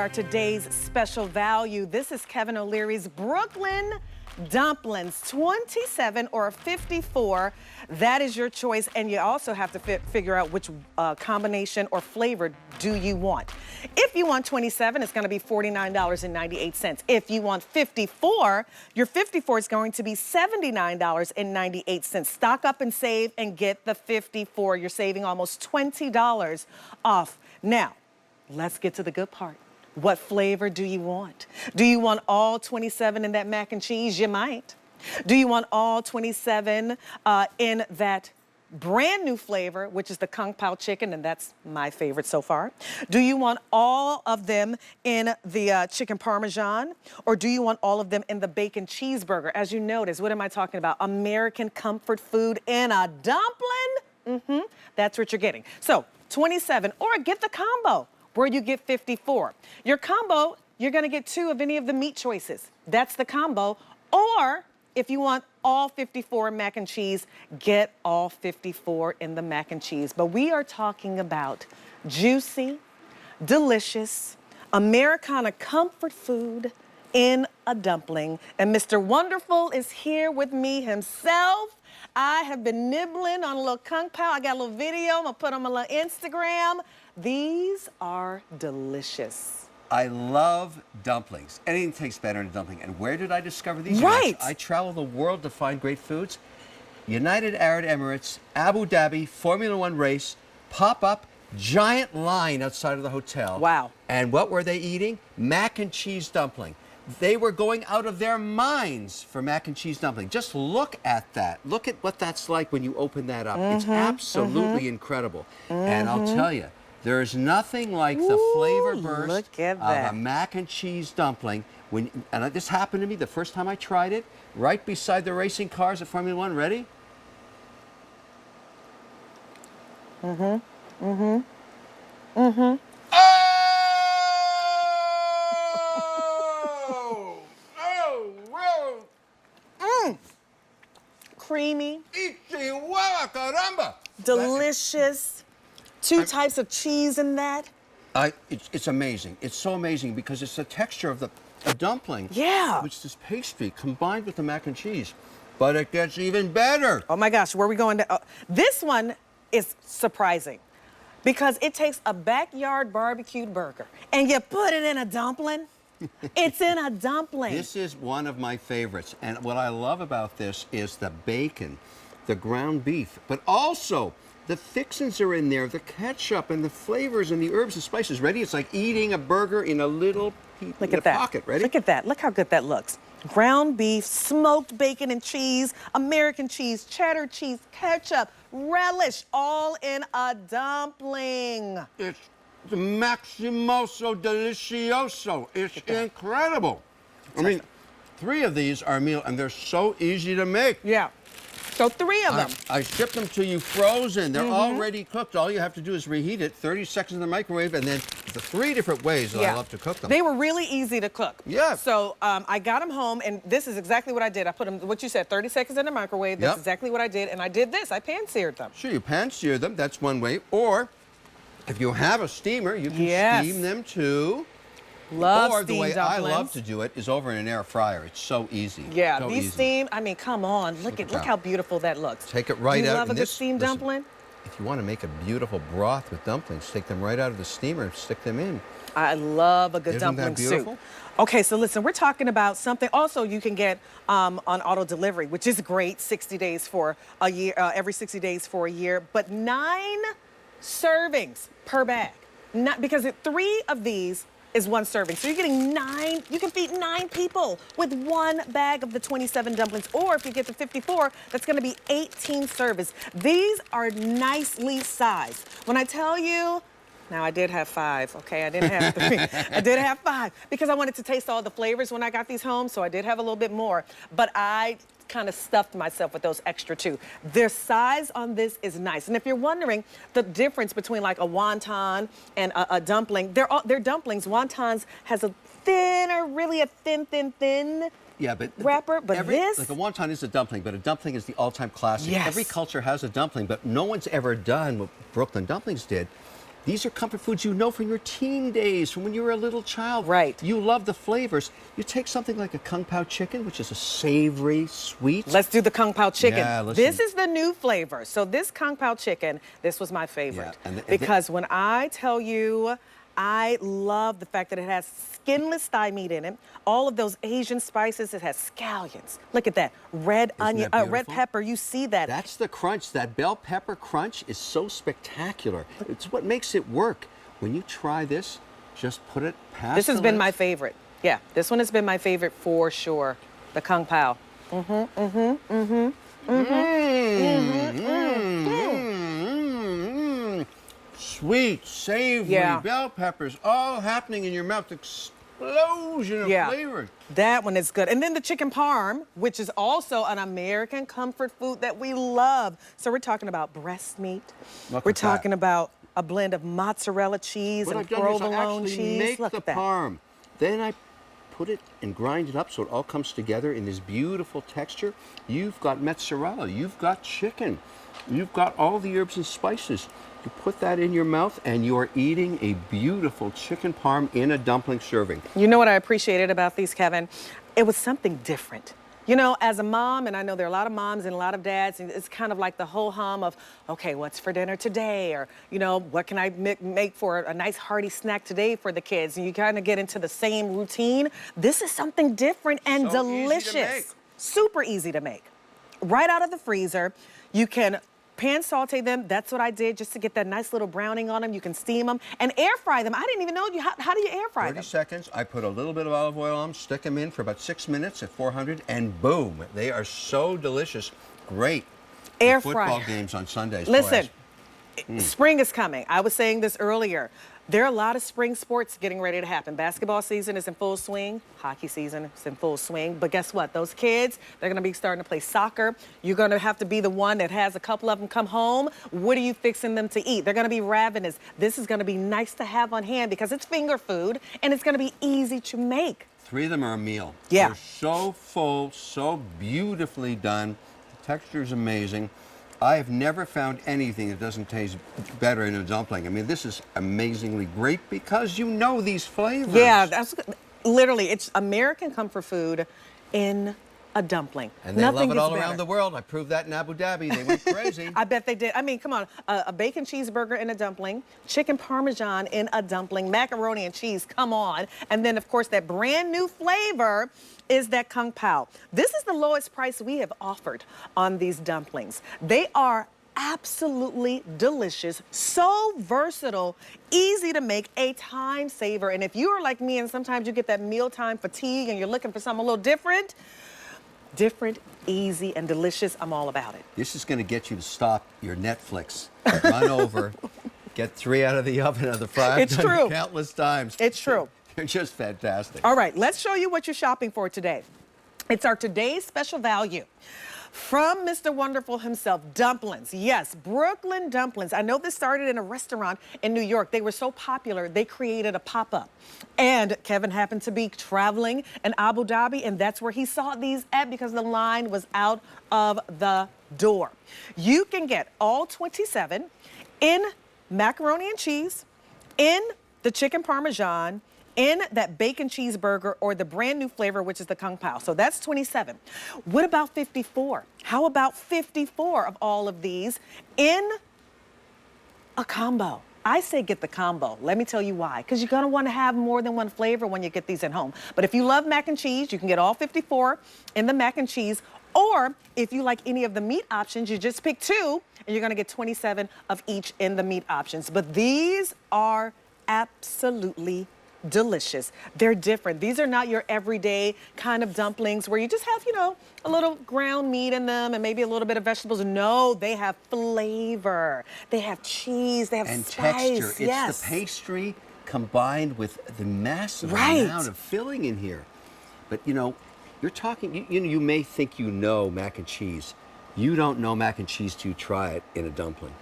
our today's special value. This is Kevin O'Leary's Brooklyn Dumplings, 27 or 54. That is your choice, and you also have to figure out which combination or flavor do you want. If you want 27, it's going to be $49.98. If you want 54, your 54 is going to be $79.98. Stock up and save and get the 54. You're saving almost $20 off. Now, let's get to the good part. What flavor do you want? Do you want all 27 in that mac and cheese? You might. Do you want all 27 in that brand new flavor, which is the Kung Pao chicken, and that's my favorite so far? Do you want all of them in the chicken parmesan, or do you want all of them in the bacon cheeseburger? As you notice, what am I talking about? American comfort food in a dumpling? That's what you're getting. So 27, or get the combo, where you get 54. Your combo, you're gonna get 2 of any of the meat choices. That's the combo. Or if you want all 54 mac and cheese, get all 54 in the mac and cheese. But we are talking about juicy, delicious, Americana comfort food in a dumpling. And Mr. Wonderful is here with me himself. I have been nibbling on a little Kung Pao. I got a little video. I'm gonna put on my little Instagram. These are delicious. I love dumplings. Anything tastes better in a dumpling. And where did I discover these? Right. I travel the world to find great foods. United Arab Emirates, Abu Dhabi, Formula One race, pop-up, giant line outside of the hotel. Wow. And what were they eating? Mac and cheese dumpling. They were going out of their minds for mac and cheese dumpling. Just look at that. Look at what that's like when you open that up. It's absolutely incredible. And I'll tell you, there's nothing like the flavor burst of a mac and cheese dumpling. And this happened to me the first time I tried it, right beside the racing cars at Formula One. Ready? Creamy. Caramba! Delicious. 2 types of cheese in that. It's amazing. It's so amazing because it's the texture of the dumpling. Yeah. Which is this pastry combined with the mac and cheese. But it gets even better. Oh my gosh, where are we going to? This one is surprising because it takes a backyard barbecued burger and you put it in a dumpling. It's in a dumpling. This is one of my favorites. And what I love about this is the bacon, the ground beef, but also the fixins are in there, the ketchup and the flavors and the herbs and spices. Ready? It's like eating a burger in a little pocket. Ready? Look at that. Look how good that looks. Ground beef, smoked bacon and cheese, American cheese, cheddar cheese, ketchup, relish, all in a dumpling. It's the maximoso delicioso. It's incredible. I mean, 3 of these are a meal, and they're so easy to make. Yeah. So 3 of them. I ship them to you frozen. They're already cooked. All you have to do is reheat it, 30 seconds in the microwave, and then the 3 different ways that I love to cook them. They were really easy to cook. Yeah. So I got them home, and this is exactly what I did. I put them, what you said, 30 seconds in the microwave. That's exactly what I did, and I did this. I pan-seared them. Sure, you pan-sear them. That's one way. Or if you have a steamer, you can steam them too. Love or steamed the way dumplings. I love to do it is over in an air fryer. It's so easy. Yeah, so these easy. steamed, I mean, come on. Look how beautiful that looks. Take it right out. You love a good steamed dumpling? If you want to make a beautiful broth with dumplings, take them right out of the steamer and stick them in. I love a good dumpling soup. Okay, so listen, we're talking about something also you can get on auto delivery, which is great, 60 days for a year, every 60 days for a year, but 9 servings per bag. Not, because 3 of these is 1 serving. So you're getting 9, you can feed 9 people with 1 bag of the 27 dumplings. Or if you get the 54, that's gonna be 18 servings. These are nicely sized. When I tell you, now I did have 5, okay? I didn't have 3. I did have 5 because I wanted to taste all the flavors when I got these home, so I did have a little bit more. But I kind of stuffed myself with those extra 2. Their size on this is nice. And if you're wondering the difference between like a wonton and a dumpling, they're dumplings. Wontons has a thinner, really a thin Yeah, but wrapper, but this... Like a wonton is a dumpling, but a dumpling is the all-time classic. Yes. Every culture has a dumpling, but no one's ever done what Brooklyn Dumplings did. These are comfort foods you know from your teen days, from when you were a little child. Right. You love the flavors. You take something like a Kung Pao chicken, which is a savory, sweet. Let's do the Kung Pao chicken. Yeah, listen. This is the new flavor. So this Kung Pao chicken, this was my favorite. Yeah, and because when I tell you, I love the fact that it has skinless thigh meat in it. All of those Asian spices. It has scallions. Look at that. Red onion, that red beautiful? pepper. You see that. That's the crunch. That bell pepper crunch is so spectacular. It's what makes it work. When you try this, just put it past This has the been lips. my favorite. Yeah, this one has been my favorite for sure. The Kung Pao. Sweet, savory, Yeah. bell peppers, all happening in your mouth. Explosion of flavor. That one is good. And then the chicken parm, which is also an American comfort food that we love. So we're talking about breast meat. Look We're at that. talking about a blend of mozzarella cheese What and I've done is I provolone actually cheese. make Look the at that. parm. Then I put it and grind it up so it all comes together in this beautiful texture. You've got mozzarella, you've got chicken, you've got all the herbs and spices. You put that in your mouth and you're eating a beautiful chicken parm in a dumpling serving. You know what I appreciated about these, Kevin? It was something different. You know, as a mom, and I know there are a lot of moms and a lot of dads, and it's kind of like the whole hum of, okay, what's for dinner today? Or, you know, what can I make for a nice hearty snack today for the kids? And you kind of get into the same routine. This is something different and So easy to delicious. make. Super easy to make. Right out of the freezer. You can pan saute them. That's what I did just to get that nice little browning on them. You can steam them and air fry them. I didn't even know how do you air fry 30 them? seconds, I put a little bit of olive oil on them, stick them in for about 6 minutes at 400, and boom, they are so delicious. Great. for Air football fryer. games on Sundays. Listen, boys. spring is coming. I was saying this earlier. There are a lot of spring sports getting ready to happen. Basketball season is in full swing. Hockey season is in full swing. But guess what? Those kids, they're going to be starting to play soccer. You're going to have to be the one that has a couple of them come home. What are you fixing them to eat? They're going to be ravenous. This is going to be nice to have on hand because it's finger food and it's going to be easy to make. 3 of them are a meal. Yeah. They're so full, so beautifully done. The texture is amazing. I have never found anything that doesn't taste better in a dumpling. I mean, this is amazingly great because you know these flavors. Yeah, that's literally, it's American comfort food in a dumpling. And they Nothing love it gets all better. around the world. I proved that in Abu Dhabi. They went crazy. I bet they did. I mean, come on. A bacon cheeseburger in a dumpling, chicken parmesan in a dumpling, macaroni and cheese, come on. And then, of course, that brand new flavor is that Kung Pao. This is the lowest price we have offered on these dumplings. They are absolutely delicious, so versatile, easy to make, a time saver. And if you are like me and sometimes you get that mealtime fatigue and you're looking for something a little different, easy, and delicious, I'm all about it. This is going to get you to stop your Netflix, run over, get 3 out of the oven of the fryer. It's true. Countless times. It's true. They're just fantastic. All right, let's show you what you're shopping for today. It's our today's special value from Mr. Wonderful himself, dumplings. Yes, Brooklyn dumplings. I know this started in a restaurant in New York. They were so popular, they created a pop-up. And Kevin happened to be traveling in Abu Dhabi, and that's where he saw these at because the line was out of the door. You can get all 27 in macaroni and cheese, in the chicken parmesan, in that bacon cheeseburger, or the brand new flavor, which is the Kung Pao. So that's 27. What about 54? How about 54 of all of these in a combo? I say get the combo. Let me tell you why. Because you're going to want to have more than one flavor when you get these at home. But if you love mac and cheese, you can get all 54 in the mac and cheese. Or if you like any of the meat options, you just pick 2, and you're going to get 27 of each in the meat options. But these are absolutely delicious. They're different. These are not your everyday kind of dumplings where you just have, you know, a little ground meat in them and maybe a little bit of vegetables. No, they have flavor. They have cheese. They have And spice. texture. Yes. It's the pastry combined with the massive Right. amount of filling in here. But, you know, you're talking, you may think you know mac and cheese. You don't know mac and cheese till you try it in a dumpling.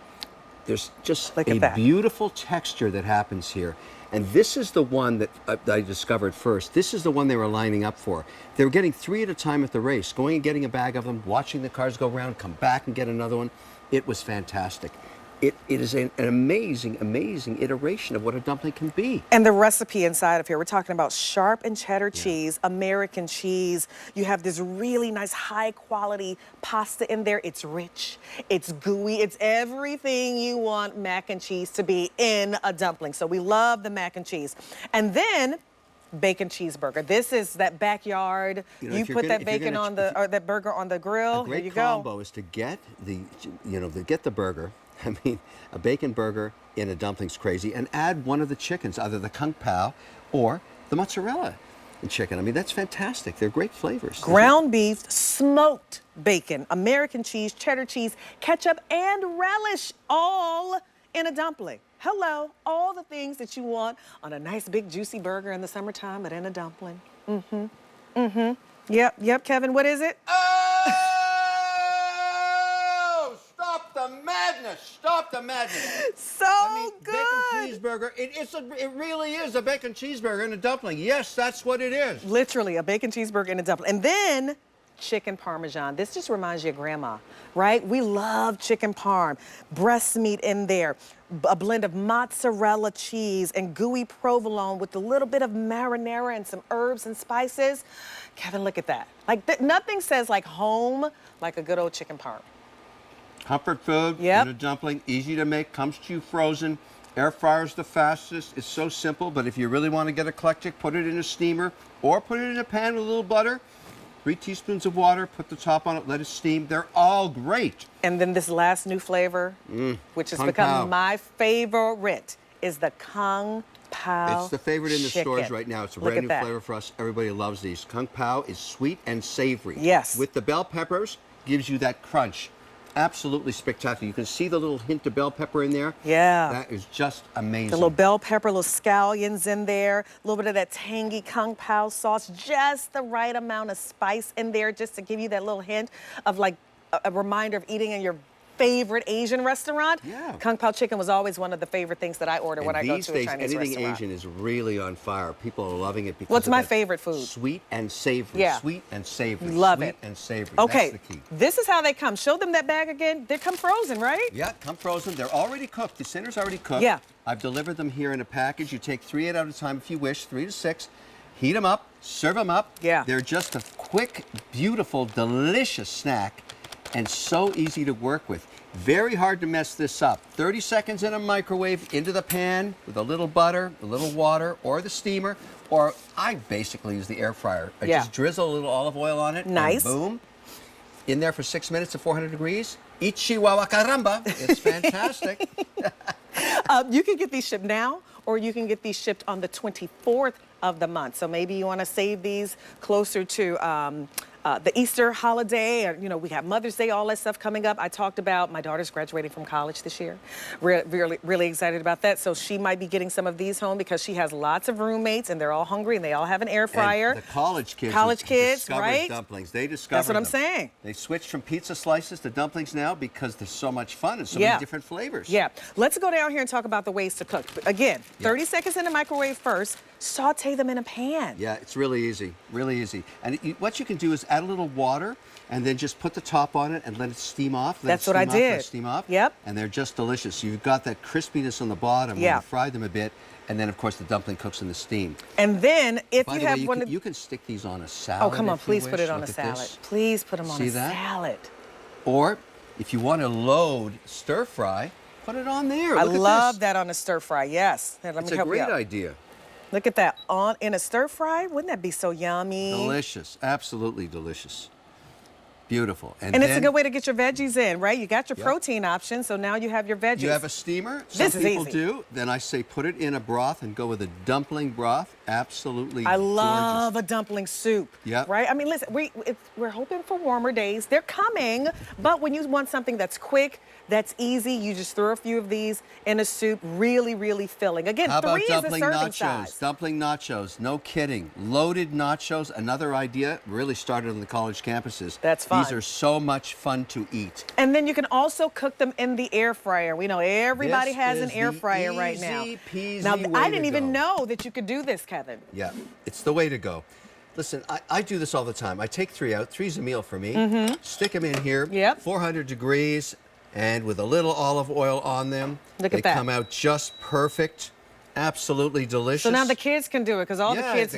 There's just Look at a that. beautiful texture that happens here. And this is the one that I discovered first. This is the one they were lining up for. They were getting 3 at a time at the race, going and getting a bag of them, watching the cars go around, come back and get another one. It was fantastic. it is an amazing, amazing iteration of what a dumpling can be. And the recipe inside of here, we're talking about sharpened cheddar cheese, American cheese. You have this really nice high quality pasta in there. It's rich, it's gooey, it's everything you want mac and cheese to be in a dumpling. So we love the mac and cheese. And then bacon cheeseburger. This is that backyard. You put that bacon on the, or that burger on the grill. A great Here you combo go. is to get the, get the burger. I mean, a bacon burger in a dumpling's crazy, and add one of the chickens, either the kung pao or the mozzarella chicken. I mean, that's fantastic. They're great flavors. Ground beef, smoked bacon, American cheese, cheddar cheese, ketchup, and relish, all in a dumpling. Hello, all the things that you want on a nice big juicy burger in the summertime, but in a dumpling. Yep, Kevin, what is it? Oh! Stop the madness! Stop the madness! So good. Bacon cheeseburger. It really is a bacon cheeseburger in a dumpling. Yes, that's what it is. Literally, a bacon cheeseburger in a dumpling. And then chicken parmesan. This just reminds you of grandma, right? We love chicken parm. Breast meat in there. A blend of mozzarella cheese and gooey provolone with a little bit of marinara and some herbs and spices. Kevin, look at that. Like, nothing says like home like a good old chicken parm. Comfort food in a dumpling, easy to make, comes to you frozen. Air fryer's the fastest. It's so simple, but if you really want to get eclectic, put it in a steamer or put it in a pan with a little butter. 3 teaspoons of water, put the top on it, let it steam. They're all great. And then this last new flavor, which has become my favorite, is the Kung Pao. It's the favorite in the chicken. stores right now. It's a brand new flavor for us. Everybody loves these. Kung Pao is sweet and savory. Yes. With the bell peppers, gives you that crunch. Absolutely spectacular. You can see the little hint of bell pepper in there. Yeah. That is just amazing. The little bell pepper, little scallions in there, a little bit of that tangy Kung Pao sauce, just the right amount of spice in there just to give you that little hint of like a reminder of eating in your favorite Asian restaurant. Yeah. Kung Pao chicken was always one of the favorite things that I order when I go to a Chinese restaurant. These days, anything Asian is really on fire. People are loving it because What's of my that favorite food? Sweet and savory. Yeah. Sweet and savory. Love Sweet it. and savory. Okay, That's the key. this is how they come. Show them that bag again. They come frozen, right? Yeah, come frozen. They're already cooked. The center's already cooked. Yeah. I've delivered them here in a package. You take 3 at a time if you wish, 3 to 6. Heat them up, serve them up. Yeah. They're just a quick, beautiful, delicious snack and so easy to work with. Very hard to mess this up. 30 seconds in a microwave, into the pan with a little butter, a little water, or the steamer, or I basically use the air fryer. I just drizzle a little olive oil on it. Nice. And boom. In there for 6 minutes at 400 degrees. Eat chihuahua caramba. It's fantastic. You can get these shipped now, or you can get these shipped on the 24th of the month. So maybe you want to save these closer to the Easter holiday, or, we have Mother's Day, all that stuff coming up. I talked about my daughter's graduating from college this year. Really excited about that. So she might be getting some of these home because she has lots of roommates and they're all hungry and they all have an air fryer. And the college kids discovered right? dumplings. They discovered That's what I'm them. saying. They switched from pizza slices to dumplings now because they're so much fun and so many different flavors. Yeah. Let's go down here and talk about the ways to cook. Again, 30 seconds in the microwave first. Saute them in a pan. Yeah, it's really easy, really easy. And what you can do is add a little water and then just put the top on it and let it steam off. That's what I did. Let it steam off. Yep. And they're just delicious. You've got that crispiness on the bottom when you fry them a bit, and then of course the dumpling cooks in the steam. And then if By you the have way, one you can stick these on a salad. Oh, come on, if you please put wish. it on Look a at salad. this. Please put them on See a that? salad. Or if you want to load stir fry, put it on there. I Look at love this. that on a stir fry. Yes. Here, let It's me a help you great out. idea. Look at that in a stir fry. Wouldn't that be so yummy? Delicious, absolutely delicious. Beautiful. And it's a good way to get your veggies in, right? You got your protein option, so now you have your veggies. You have a steamer. This Some is people easy. do. Then I say put it in a broth and go with a dumpling broth. Absolutely I love gorgeous. a dumpling soup. Yep. Right? I mean, listen, we're hoping for warmer days. They're coming, but when you want something that's quick, that's easy, you just throw a few of these in a soup. Really, really filling. Again, How about 3 is a dumpling serving nachos? size. Dumpling nachos, no kidding. Loaded nachos, another idea, really started on the college campuses. That's fun. These are so much fun to eat. And then you can also cook them in the air fryer. We know everybody This has an is air the fryer right now. easy peasy Now, way I to didn't even go. know that you could do this, Kevin. Yeah, it's the way to go. Listen, I do this all the time. I take 3 out. 3's a meal for me. Stick them in here. Yep. 400 degrees. And with a little olive oil on them, Look they at that. come out just perfect. Absolutely delicious. So now the kids can do it because all Yeah, the kids the know